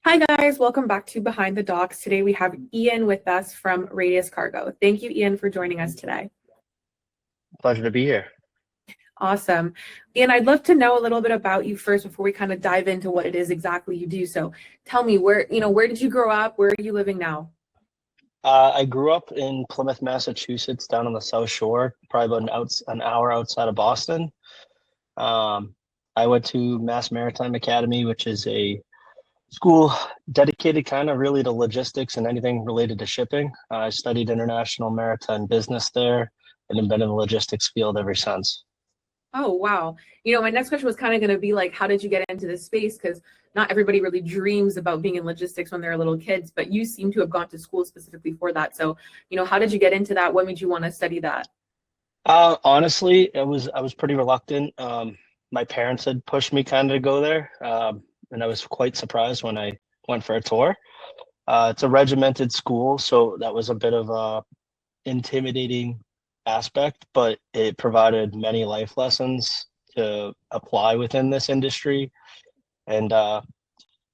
Hi guys, welcome back to Behind the Docks. Today we have Ian with us from Radius Cargo. Thank you, Ian, for joining us today. Pleasure to be here. Awesome. Ian, I'd love to know a little bit about you first before we kind of dive into what it is exactly you do. So tell me where did you grow up? Where are you living now? I grew up in Plymouth, Massachusetts, down on the South Shore, probably about an hour outside of Boston. I went to Maritime Academy, which is a school dedicated kind of really to logistics and anything related to shipping. I studied international maritime business there and have been in the logistics field ever since. Oh, wow. My next question was kind of going to be like, how did you get into this space? Because not everybody really dreams about being in logistics when they're little kids, but you seem to have gone to school specifically for that. So, how did you get into that? What made you want to study that? Honestly, I was pretty reluctant. My parents had pushed me kind of to go there, and I was quite surprised when I went for a tour. It's a regimented school, so that was a bit of a intimidating aspect, but it provided many life lessons to apply within this industry, and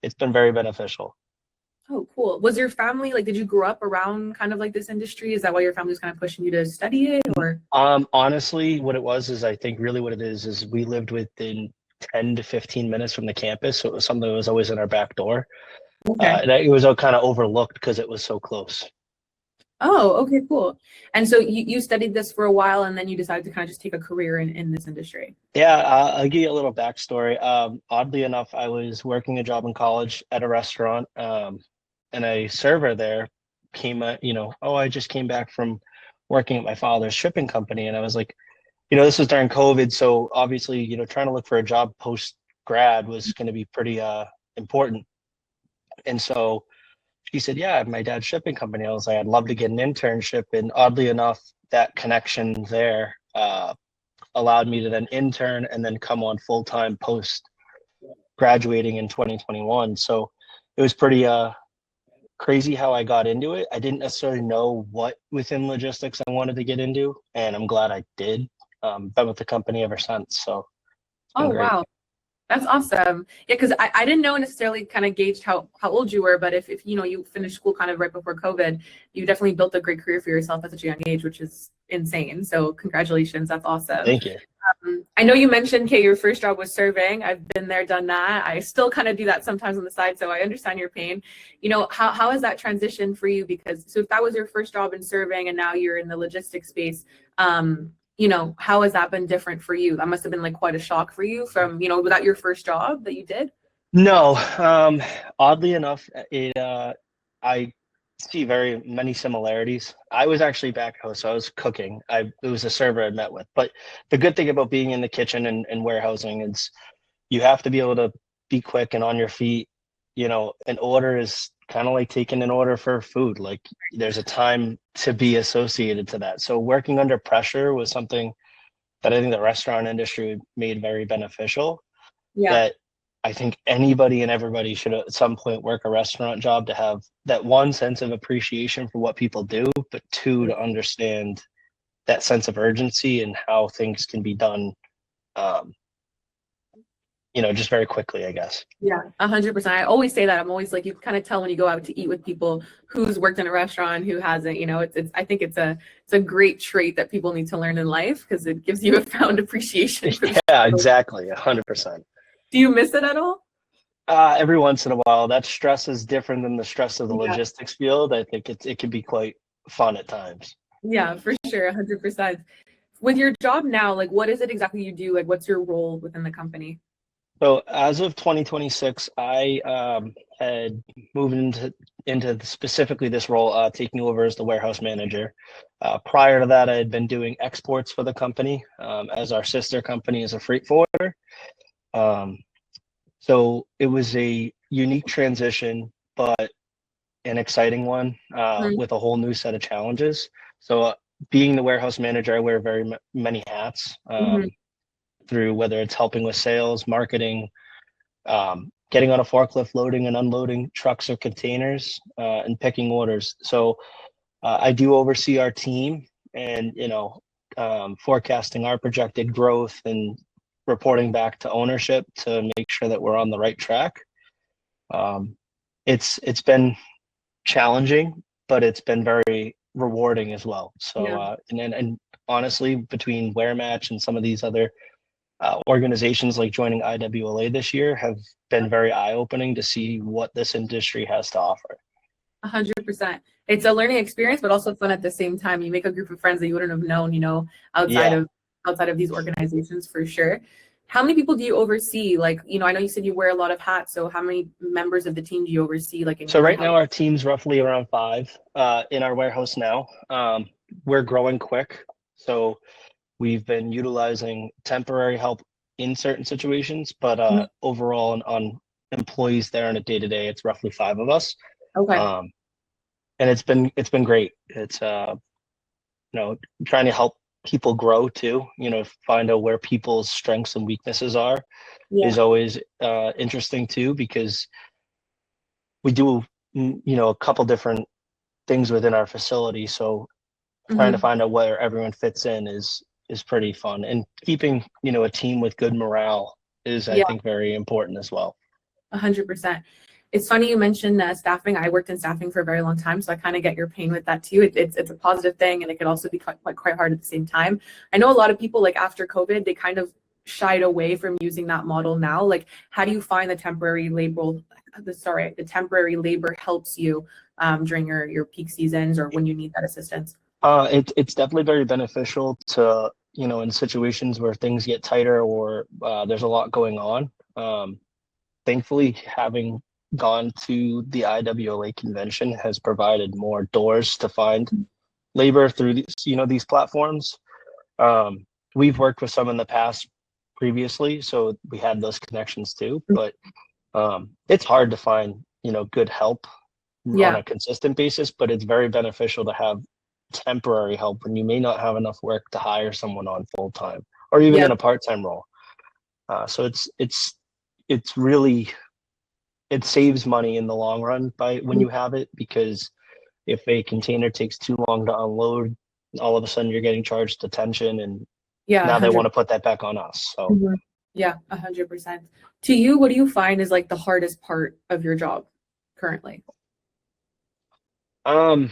it's been very beneficial. Oh, cool. Was your family did you grow up around kind of like this industry? Is that why your family was kind of pushing you to study it, or? Honestly, what it was is I think really what it is we lived within 10 to 15 minutes from the campus, so it was something that was always in our back door. Okay. And it was all kind of overlooked because it was so close. Oh, okay, cool. And so you studied this for a while and then you decided to kind of just take a career in this industry. Yeah, I'll give you a little backstory. Oddly enough, I was working a job in college at a restaurant, and a server there came, oh, I just came back from working at my father's shipping company. And I was like, this was during COVID. So obviously, trying to look for a job post grad was going to be pretty important. And so she said, yeah, I have my dad's shipping company. I was like, I'd love to get an internship. And oddly enough, that connection there allowed me to then intern and then come on full time post graduating in 2021. So it was pretty crazy how I got into it. I didn't necessarily know what within logistics I wanted to get into, and I'm glad I did. Been with the company ever since, so it's been Oh, great. wow. That's awesome. Yeah, because I didn't know necessarily kind of gauged how old you were, but if you finished school kind of right before COVID, you definitely built a great career for yourself at such a young age, which is insane. So congratulations. That's awesome. Thank you. I know you mentioned, Kay, your first job was serving. I've been there, done that. I still kind of do that sometimes on the side, so I understand your pain. How has that transition for you? Because so if that was your first job in serving and now you're in the logistics space, how has that been different for you? That must have been like quite a shock for you from, was that your first job that you did? No, oddly enough, I see very many similarities. I was actually back house, so I was cooking. It was a server I met with. But the good thing about being in the kitchen and warehousing is you have to be able to be quick and on your feet. An order is kind of like taking an order for food. Like there's a time to be associated to that. So working under pressure was something that I think the restaurant industry made very beneficial. Yeah. That I think anybody and everybody should at some point work a restaurant job to have that one sense of appreciation for what people do, but two, to understand that sense of urgency and how things can be done, just very quickly, I guess. Yeah, 100%. I always say that. I'm always like, you kind of tell when you go out to eat with people who's worked in a restaurant, who hasn't. I think it's a great trait that people need to learn in life because it gives you a found appreciation for Yeah, exactly, 100%. Do you miss it at all? Every once in a while. That stress is different than the stress of the Yeah. logistics field. I think it can be quite fun at times. Yeah, for sure, 100%. With your job now, what is it exactly you do? What's your role within the company? So as of 2026, I had moved into specifically this role, taking over as the warehouse manager. Prior to that, I had been doing exports for the company, as our sister company is a freight forwarder. So it was a unique transition, but an exciting one, with a whole new set of challenges. So being the warehouse manager, I wear very many hats. Through whether it's helping with sales, marketing, getting on a forklift, loading and unloading trucks or containers, and picking orders. So I do oversee our team and, forecasting our projected growth and reporting back to ownership to make sure that we're on the right track. it's been challenging, but it's been very rewarding as well. So, Yeah. and honestly, between Wear Match and some of these other organizations like joining IWLA this year have been very eye-opening to see what this industry has to offer. 100%. It's a learning experience, but also fun at the same time. You make a group of friends that you wouldn't have known, outside Yeah. of these organizations for sure. How many people do you oversee? Like, I know you said you wear a lot of hats. So how many members of the team do you oversee, like in So your right warehouse? now our team's roughly around 5 in our warehouse now. We're growing quick, so we've been utilizing temporary help in certain situations, but Mhm. overall on employees there on a day-to-day, it's roughly 5 of us. Okay. Um, and it's been great. It's trying to help people grow too, find out where people's strengths and weaknesses are Yeah. is always interesting too, because we do a couple different things within our facility, so trying to Hmm. find out where everyone fits in is pretty fun, and keeping a team with good morale is, I Yeah. think, very important as well. 100%. It's funny you mentioned staffing. I worked in staffing for a very long time, so I kind of get your pain with that too. It's a positive thing, and it could also be quite hard at the same time. I know a lot of people, like after COVID, they kind of shied away from using that model now. Like, how do you find the temporary labor helps you during your peak seasons or when you need that assistance? It's definitely very beneficial to, in situations where things get tighter or there's a lot going on. Thankfully, having gone to the IWLA convention has provided more doors to find labor through these platforms. We've worked with some in the past previously, so we had those connections too, but it's hard to find, good help on Yeah. a consistent basis, but it's very beneficial to have temporary help when you may not have enough work to hire someone on full time or even Yeah. in a part-time role. So it's really, it saves money in the long run by when you have it, because if a container takes too long to unload, all of a sudden you're getting charged detention, and Yeah. now they 100. want to put that back on us. So Yeah, 100%. To you, what do you find is like the hardest part of your job currently? um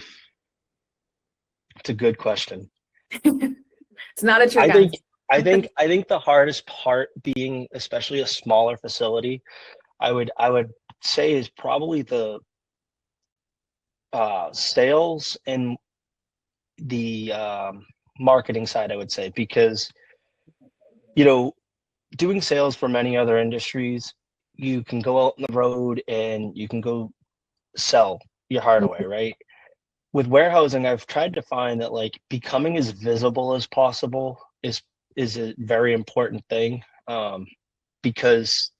it's a good question. It's not a trick I think answer. I think the hardest part, being especially a smaller facility, I would say, is probably the sales and the marketing side, I would say, because you know doing sales for many other industries, you can go out on the road and you can go sell your heart away, right? With warehousing, I've tried to find that, like, becoming as visible as possible is a very important thing, because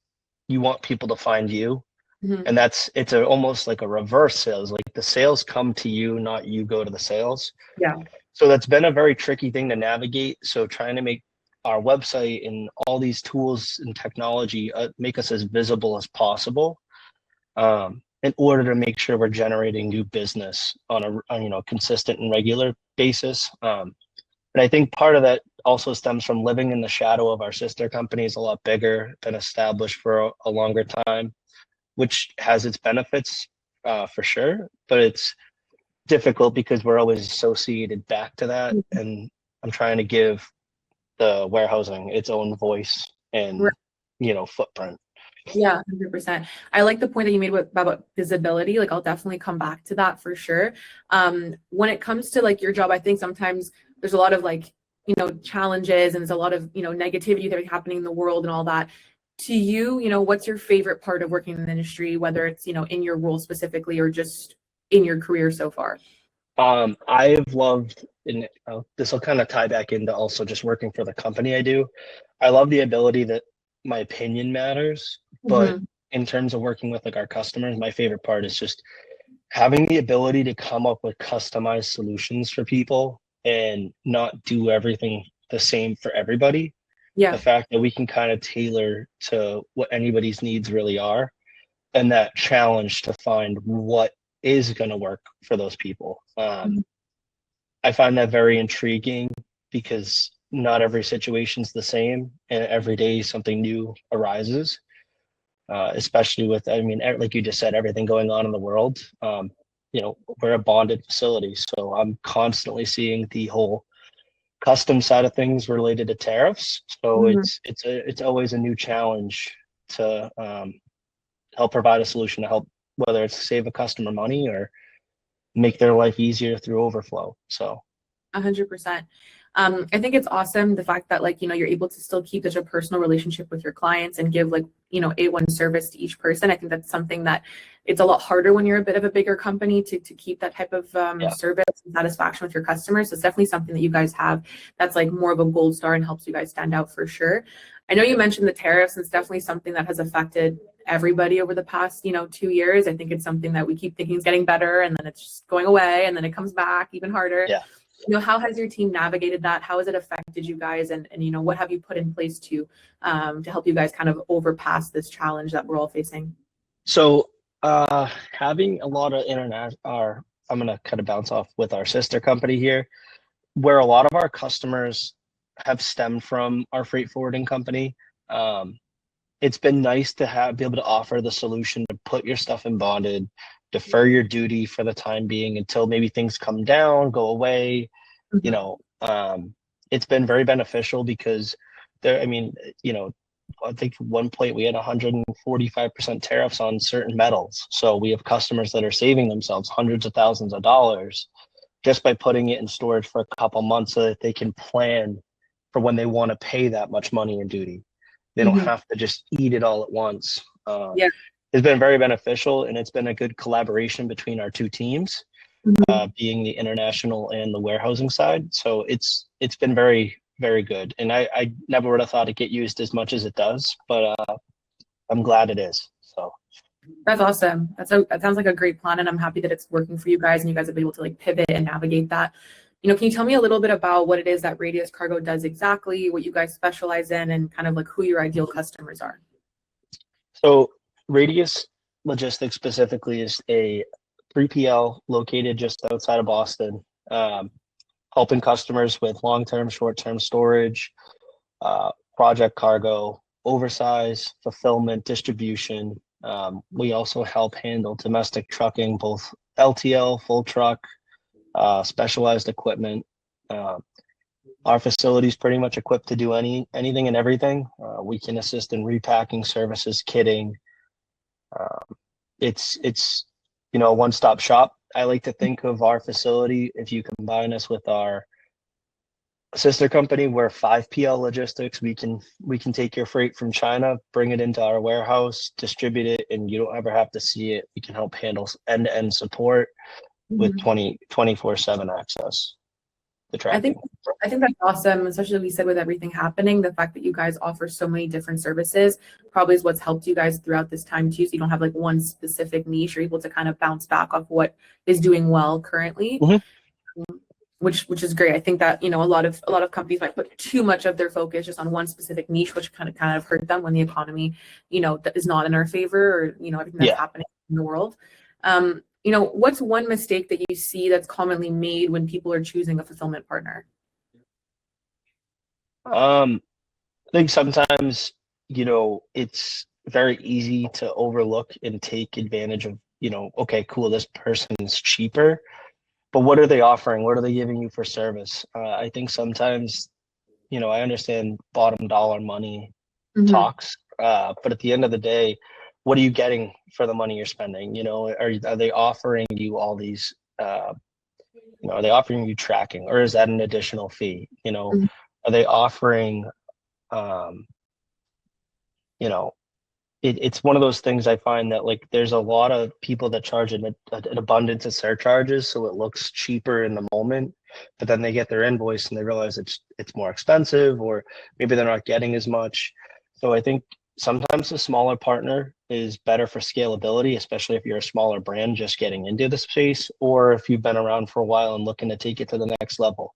you want people to find you, Mhm. and it's almost like a reverse sales. Like, the sales come to you, not you go to the sales. Yeah. So that's been a very tricky thing to navigate. So trying to make our website and all these tools and technology make us as visible as possible, in order to make sure we're generating new business on a consistent and regular basis. And I think part of that also stems from living in the shadow of our sister companies, a lot bigger, been established for a longer time, which has its benefits, for sure, but it's difficult because we're always associated back to that. And I'm trying to give the warehousing its own voice and, Right. footprint. Yeah, 100%. I like the point that you made about visibility. Like, I'll definitely come back to that for sure. When it comes to like your job, I think sometimes there's a lot of like, challenges, and there's a lot of, negativity that are happening in the world and all that. To you, what's your favorite part of working in the industry, whether it's, in your role specifically or just in your career so far? I've loved, and this will kind of tie back into also just working for the company I do. I love the ability that my opinion matters, but Mhm. in terms of working with, like, our customers, my favorite part is just having the ability to come up with customized solutions for people and not do everything the same for everybody. The Yeah. fact that we can kind of tailor to what anybody's needs really are, and that challenge to find what is going to work for those people. Mhm. I find that very intriguing, because not every situation's the same, and every day something new arises. especially with, I mean, like you just said, everything going on in the world. We're a bonded facility, so I'm constantly seeing the whole custom side of things related to tariffs. So it's always a new challenge to help provide a solution to help, whether it's save a customer money or make their life easier through overflow. So 100%. I think it's awesome the fact that you're able to still keep such a personal relationship with your clients and give A1 service to each person. I think that's something that it's a lot harder when you're a bit of a bigger company to keep that type of service and satisfaction with your customers. So it's definitely something that you guys have that's more of a gold star and helps you guys stand out for sure. I know you mentioned the tariffs. It's definitely something that has affected everybody over the past 2 years. I think it's something that we keep thinking is getting better, and then it's just going away, and then it comes back even harder. Yeah. How has your team navigated that? How has it affected you guys? And what have you put in place to help you guys kind of overpass this challenge that we're all facing? So having a lot of I'm going to kind of bounce off with our sister company here, where a lot of our customers have stemmed from our freight forwarding company. It's been nice to be able to offer the solution to put your stuff in bonded, defer your duty for the time being until maybe things come down, go away. It's been very beneficial because I think at one point we had 145% tariffs on certain metals. So we have customers that are saving themselves hundreds of thousands of dollars just by putting it in storage for a couple months so that they can plan for when they want to pay that much money in duty. They don't have to just eat it all at once. It's been very beneficial, and it's been a good collaboration between our two teams, being the international and the warehousing side. So it's been very, very good. And I never would have thought it'd get used as much as it does, but I'm glad it is. So that's awesome. That sounds like a great plan, and I'm happy that it's working for you guys, and you guys have been able to pivot and navigate that. Can you tell me a little bit about what it is that Radius Cargo does exactly, what you guys specialize in, and kind of who your ideal customers are? So Radius Logistics specifically is a 3PL located just outside of Boston, helping customers with long-term, short-term storage, project cargo, oversize, fulfillment, distribution. We also help handle domestic trucking, both LTL, full truck, specialized equipment. Our facility is pretty much equipped to do anything and everything. We can assist in repacking services, kitting. It's a one-stop shop. I like to think of our facility, if you combine us with our sister company, we're 5PL Logistics. We can take your freight from China, bring it into our warehouse, distribute it, and you don't ever have to see it. We can help handle end-to-end support with 24/7 access to tracking. I think that's awesome, especially like we said, with everything happening, the fact that you guys offer so many different services probably is what's helped you guys throughout this time too. So you don't have one specific niche. You're able to kind of bounce back off what is doing well currently, which is great. I think that a lot of companies might put too much of their focus just on one specific niche, which kind of hurt them when the economy that is not in our favor, or everything that's happening in the world. What's one mistake that you see that's commonly made when people are choosing a fulfillment partner? I think sometimes, it's very easy to overlook and take advantage of, okay, cool, this person's cheaper, but what are they offering? What are they giving you for service? I think sometimes, I understand bottom dollar money talks, but at the end of the day, what are you getting for the money you're spending? Are they offering you all these, are they offering you tracking, or is that an additional fee? Are they offering, it's one of those things I find that there's a lot of people that charge an abundance of surcharges, so it looks cheaper in the moment, but then they get their invoice and they realize it's more expensive, or maybe they're not getting as much. So I think sometimes a smaller partner is better for scalability, especially if you're a smaller brand just getting into the space, or if you've been around for a while and looking to take it to the next level.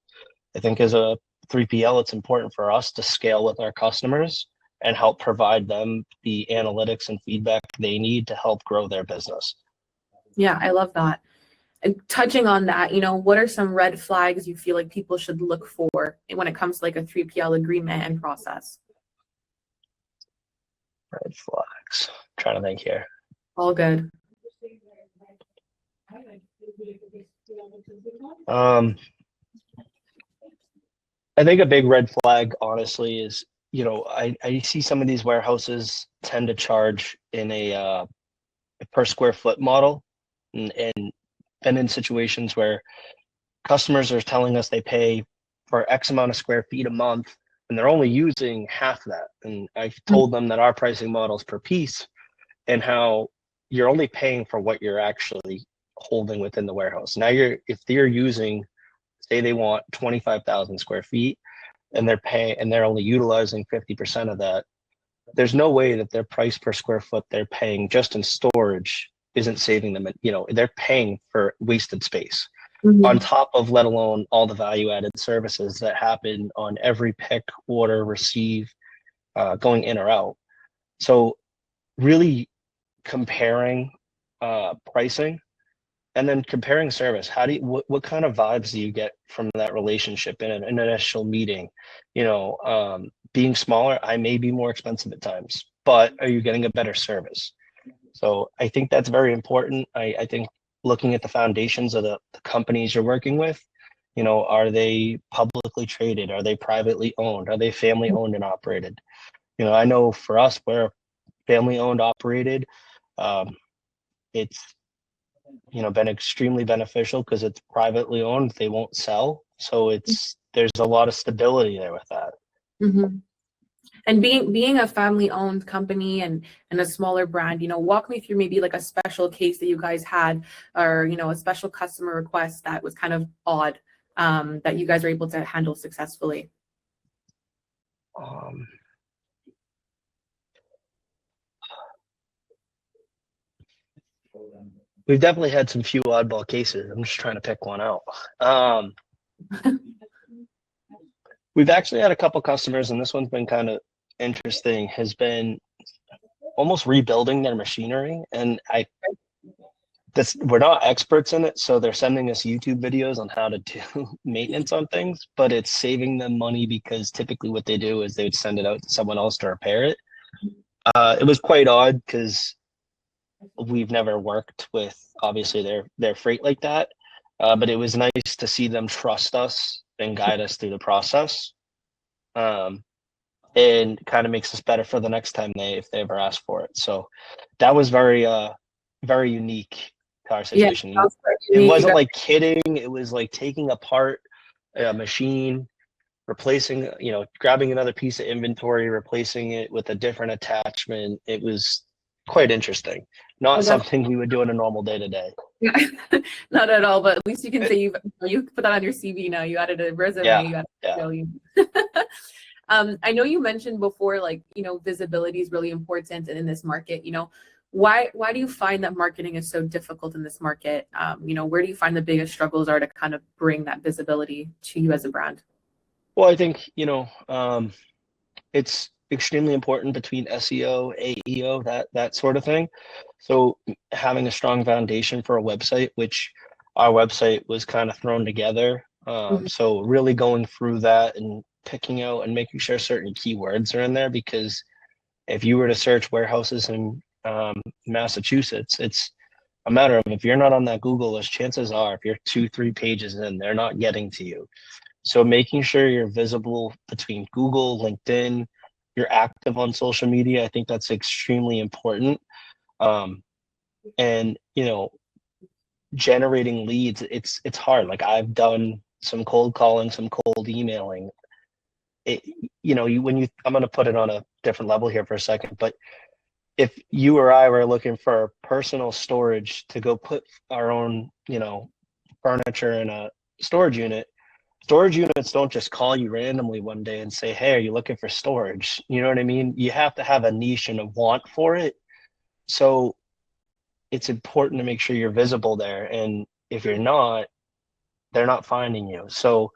I think as a 3PL, it's important for us to scale with our customers and help provide them the analytics and feedback they need to help grow their business. Yeah, I love that. And touching on that, what are some red flags you feel like people should look for when it comes to a 3PL agreement and process? Red flags. I'm trying to think here. All good. I think a big red flag, honestly, is, I see some of these warehouses tend to charge in a per square foot model, and been in situations where customers are telling us they pay for X amount of square feet a month, and they're only using half that. And I've told them that our pricing model is per piece, and how you're only paying for what you're actually holding within the warehouse. Now, if they're using, say they want 25,000 square feet, and they're only utilizing 50% of that, there's no way that their price per square foot they're paying just in storage isn't saving them. They're paying for wasted space on top of, let alone all the value added services that happen on every pick, order, receive, going in or out. So really comparing pricing, and then comparing service. What kind of vibes do you get from that relationship in an initial meeting? Being smaller, I may be more expensive at times, but are you getting a better service? So I think that's very important. I think looking at the foundations of the companies you're working with, are they publicly traded? Are they privately owned? Are they family owned and operated? I know for us, we're family owned, operated. It's been extremely beneficial because it's privately owned. They won't sell, so there's a lot of stability there with that. And being a family owned company and a smaller brand, walk me through maybe like a special case that you guys had, or a special customer request that was kind of odd, that you guys were able to handle successfully. We've definitely had some few oddball cases. I'm just trying to pick one out. We've actually had a couple customers, and this one's been kind of interesting, has been almost rebuilding their machinery. And we're not experts in it, so they're sending us YouTube videos on how to do maintenance on things, but it's saving them money because typically what they do is they would send it out to someone else to repair it. It was quite odd because we've never worked with, obviously, their freight like that, but it was nice to see them trust us and guide us through the process, and kind of makes us better for the next time if they ever ask for it. So that was very very unique to our situation. Yeah, it wasn't like kidding. It was like taking apart a machine, replacing, grabbing another piece of inventory, replacing it with a different attachment. It was quite interesting. Not something we would do in a normal day to day. Yeah, not at all. But at least you can say you put that on your CV now. You added a resume. I know you mentioned before, visibility is really important in this market. Why do you find that marketing is so difficult in this market? Where do you find the biggest struggles are to kind of bring that visibility to you as a brand? Well, I think, it's extremely important between SEO, AEO, that sort of thing. So having a strong foundation for a website, which our website was kind of thrown together. So really going through that and picking out and making sure certain keywords are in there, because if you were to search warehouses in Massachusetts, it's a matter of, if you're not on that Google list, chances are if you're 2-3 pages in, they're not getting to you. So making sure you're visible between Google, LinkedIn, you're active on social media, I think that's extremely important. And generating leads, it's hard. Like, I've done some cold calling, some cold emailing. I'm going to put it on a different level here for a second, but if you or I were looking for personal storage to go put our own, furniture in a storage units don't just call you randomly one day and say, hey, are you looking for storage? You know what I mean? You have to have a niche and a want for it. So it's important to make sure you're visible there. And if you're not, they're not finding you. So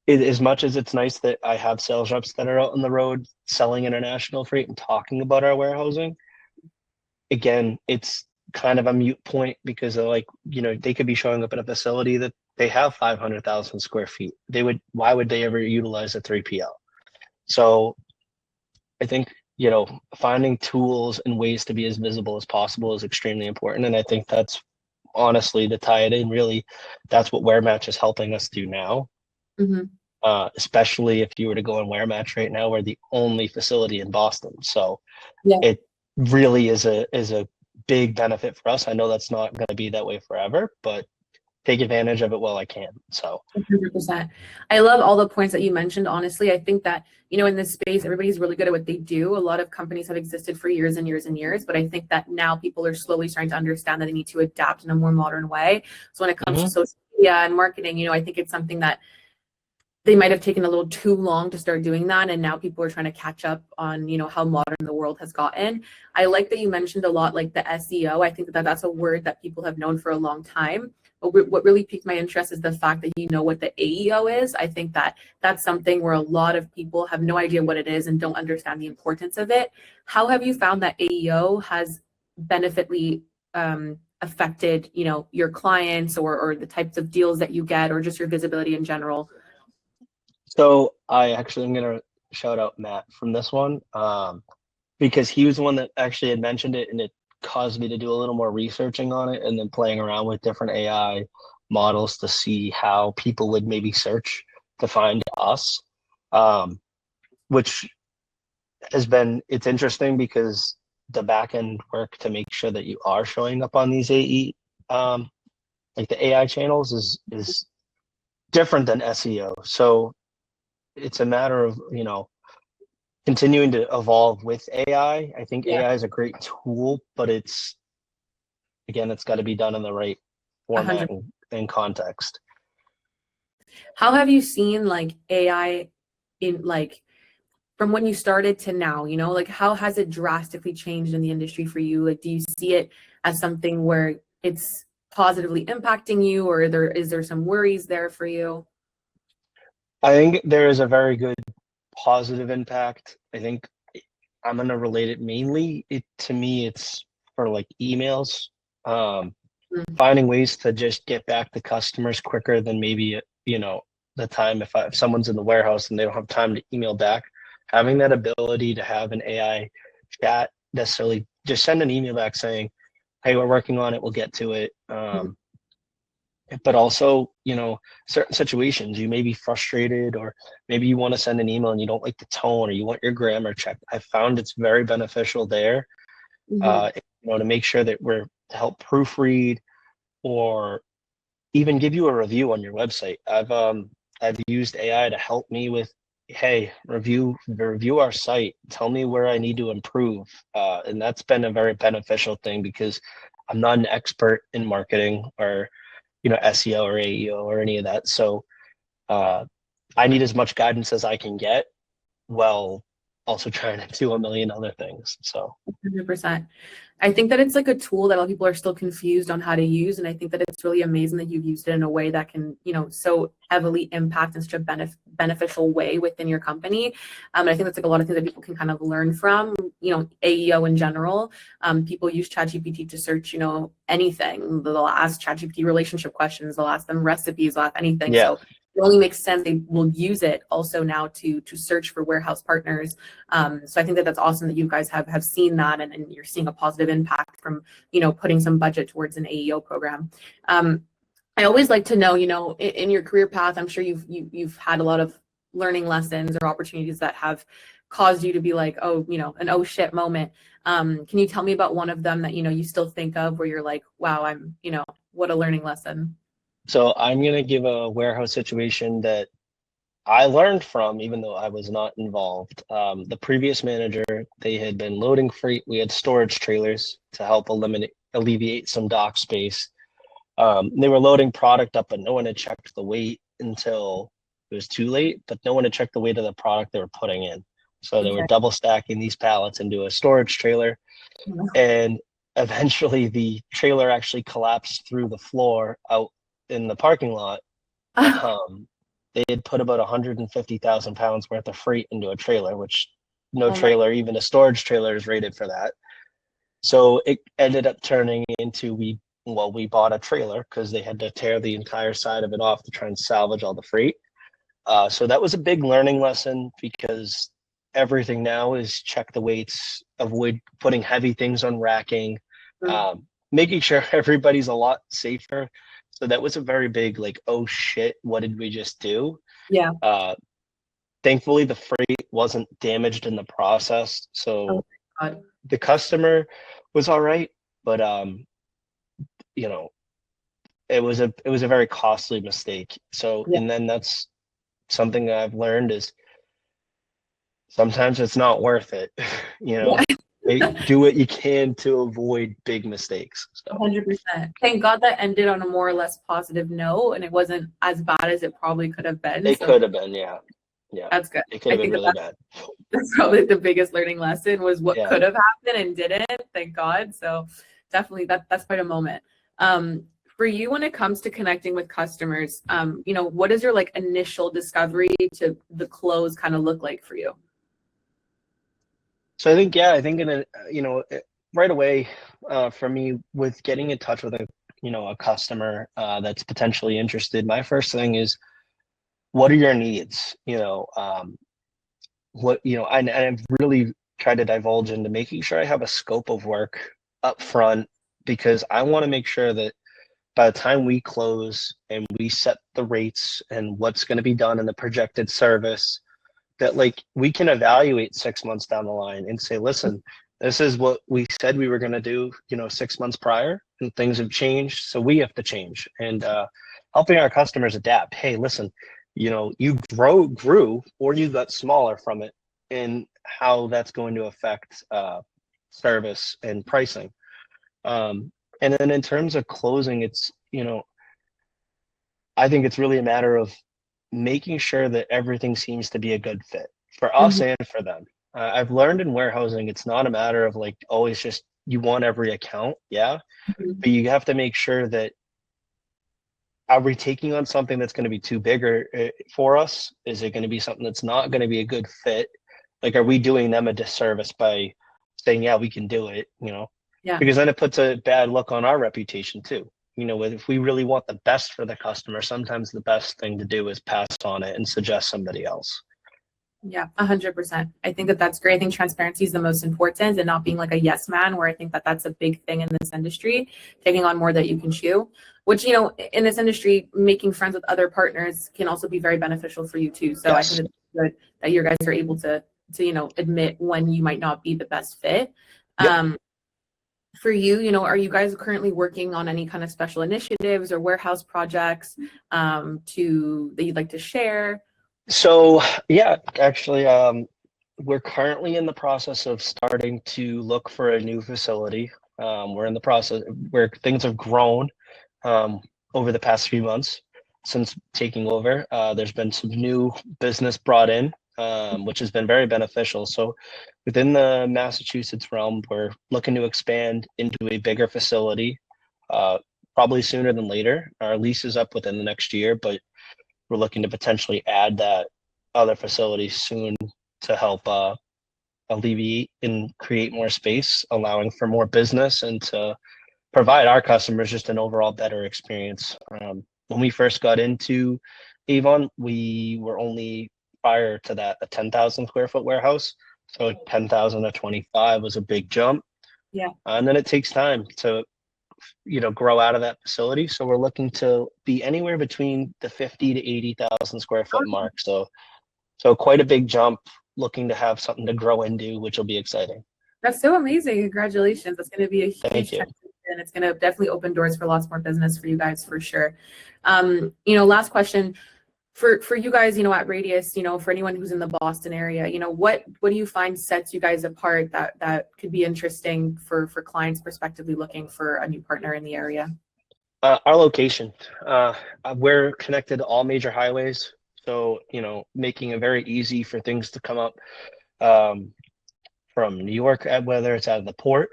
as much as it's nice that I have sales reps that are out on the road selling international freight and talking about our warehousing, again, it's kind of a mute point, because they could be showing up in a facility that they have 500,000 square feet. Why would they ever utilize a 3PL? So I think finding tools and ways to be as visible as possible is extremely important. And I think that's honestly, to tie it in, really, that's what Wear Match is helping us do now. Mm-hmm. Especially if you were to go on Wear Match right now, we're the only facility in Boston. So Yeah. it really is a big benefit for us. I know that's not going to be that way forever, but take advantage of it while I can. So 100%. I love all the points that you mentioned. Honestly, I think that, in this space, everybody's really good at what they do. A lot of companies have existed for years and years and years, but I think that now people are slowly starting to understand that they need to adapt in a more modern way. So when it comes to social media and marketing, I think it's something that they might have taken a little too long to start doing that, and now people are trying to catch up on how modern the world has gotten. I like that you mentioned a lot like the SEO. I think that that's a word that people have known for a long time, but what really piqued my interest is the fact that you know what the AEO is. I think that that's something where a lot of people have no idea what it is and don't understand the importance of it. How have you found that AEO has beneficially affected your clients or the types of deals that you get or just your visibility in general? So I'm going to shout out Matt from this one, because he was the one that actually had mentioned it, and it caused me to do a little more researching on it and then playing around with different AI models to see how people would maybe search to find us, which it's interesting because the back end work to make sure that you are showing up on these like the AI channels is different than SEO. So it's a matter of, continuing to evolve with AI. I think Yeah. AI is a great tool, but it's got to be done in the right format 100. and context. How have you seen like AI in like from when you started to now, like how has it drastically changed in the industry for you? Like, do you see it as something where it's positively impacting you, or is there some worries there for you? I think there is a very good positive impact. I think I'm going to relate it mainly. To me, it's for like emails, finding ways to just get back to customers quicker than maybe, the time if someone's in the warehouse and they don't have time to email back, having that ability to have an AI chat, necessarily just send an email back saying, hey, we're working on it, we'll get to it. But also, certain situations you may be frustrated, or maybe you want to send an email and you don't like the tone, or you want your grammar checked. I found it's very beneficial there, to make sure that we're to help proofread or even give you a review on your website. I've used AI to help me with, hey, review our site, tell me where I need to improve, and that's been a very beneficial thing because I'm not an expert in marketing or SEO or AEO or any of that. So I need as much guidance as I can get while also trying to do a million other things. So 100%. I think that it's like a tool that a lot of people are still confused on how to use. And I think that it's really amazing that you've used it in a way that can, so heavily impact in such a beneficial way within your company. And I think that's like a lot of things that people can kind of learn from, AEO in general. People use ChatGPT to search, anything. They'll ask ChatGPT relationship questions, they'll ask them recipes, they'll ask anything. yeah. So it only makes sense they will use it also now to search for warehouse partners. So I think that that's awesome that you guys have seen that and you're seeing a positive impact from putting some budget towards an AEO program. I always like to know, in your career path, I'm sure you've had a lot of learning lessons or opportunities that have caused you to be like, oh, an oh shit moment. Can you tell me about one of them that you still think of where you're like, wow, I'm what a learning lesson? So I'm going to give a warehouse situation that I learned from, even though I was not involved. The previous manager, they had been loading freight. We had storage trailers to help alleviate some dock space. They were loading product up, but no one had checked the weight until it was too late, but no one had checked the weight of the product they were putting in. So they were double stacking these pallets into a storage trailer. And eventually the trailer actually collapsed through the floor out in the parking lot. They had put about 150,000 pounds worth of freight into a trailer, which no trailer, even a storage trailer, is rated for that. So it ended up turning into we bought a trailer because they had to tear the entire side of it off to try and salvage all the freight. So that was a big learning lesson because everything now is check the weights, avoid putting heavy things on racking, making sure everybody's a lot safer. So that was a very big like, oh shit, what did we just do? Yeah. Thankfully, the freight wasn't damaged in the process, Oh so my God. the customer was all right, but you know, it was a very costly mistake. So, Yeah. and then that's something that I've learned is sometimes it's not worth it. You know, Yeah. do what you can to avoid big mistakes. So 100%. Thank God that ended on a more or less positive note, and it wasn't as bad as it probably could have been. it So could have been, yeah, yeah, that's good. it could I have been think that really bad. that's probably the biggest learning lesson was what Yeah. could have happened and didn't. Thank God. So definitely that's quite a moment. For you, when it comes to connecting with customers, what does your like initial discovery to the close kind of look like for you? So I think, yeah, I think right away, for me with getting in touch with a customer that's potentially interested, my first thing is, what are your needs? And I've really tried to divulge into making sure I have a scope of work up front, because I want to make sure that by the time we close and we set the rates and what's going to be done in the projected service, that like we can evaluate 6 months down the line and say, listen, this is what we said we were going to do, 6 months prior, and things have changed, so we have to change. And helping our customers adapt. Hey, listen, you grew or you got smaller from it, and how that's going to affect service and pricing. And then in terms of closing, I think it's really a matter of making sure that everything seems to be a good fit for us Mhm. and for them. I've learned in warehousing, it's not a matter of like always just you want every account, yeah, but you have to make sure that, are we taking on something that's going to be too big for us? Is it going to be something that's not going to be a good fit? Like, are we doing them a disservice by saying, yeah, we can do it, Yeah. Because then it puts a bad look on our reputation too. If we really want the best for the customer, sometimes the best thing to do is pass on it and suggest somebody else. Yeah, 100%. I think that that's great. I think transparency is the most important, and not being like a yes man, where I think that that's a big thing in this industry, taking on more that you can chew, which, in this industry, making friends with other partners can also be very beneficial for you too. So Yes. I think it's good that you guys are able to admit when you might not be the best fit. Yep. For you, are you guys currently working on any kind of special initiatives or warehouse projects that you'd like to share? So yeah, actually, we're currently in the process of starting to look for a new facility. We're in the process where things have grown over the past few months since taking over. There's been some new business brought in, which has been very beneficial. So within the Massachusetts realm, we're looking to expand into a bigger facility, probably sooner than later. Our lease is up within the next year, but we're looking to potentially add that other facility soon to help alleviate and create more space, allowing for more business and to provide our customers just an overall better experience. When we first got into Avon, we were only, prior to that, a 10,000 square foot warehouse. So 10,000 to 25 was a big jump. Yeah. And then it takes time to grow out of that facility. So we're looking to be anywhere between the 50 to 80,000 square foot mark. So quite a big jump, looking to have something to grow into, which will be exciting. That's so amazing. Congratulations. That's going to be a Thank huge you. transition. It's going to definitely open doors for lots more business for you guys for sure. Last question for you guys, at Radius, for anyone who's in the Boston area, what do you find sets you guys apart that could be interesting for clients prospectively looking for a new partner in the area? Our location. We're connected to all major highways. So, making it very easy for things to come up from New York, whether it's out of the port.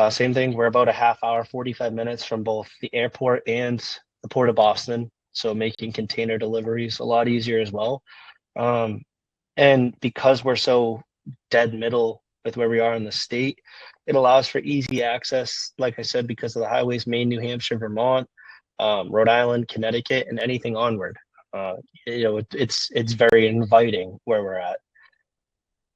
Same thing, we're about a half hour, 45 minutes from both the airport and the Port of Boston. So making container deliveries a lot easier as well. And because we're so dead middle with where we are in the state, it allows for easy access, like I said, because of the highways, Maine, New Hampshire, Vermont, Rhode Island, Connecticut, and anything onward. It's very inviting where we're at.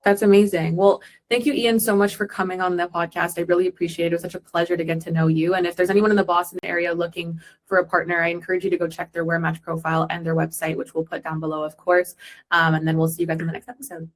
That's amazing. Well, thank you, Ian, so much for coming on the podcast. I really appreciate it. It was such a pleasure to get to know you. And if there's anyone in the Boston area looking for a partner, I encourage you to go check their Wear Match profile and their website, which we'll put down below, of course. And then we'll see you guys in the next episode.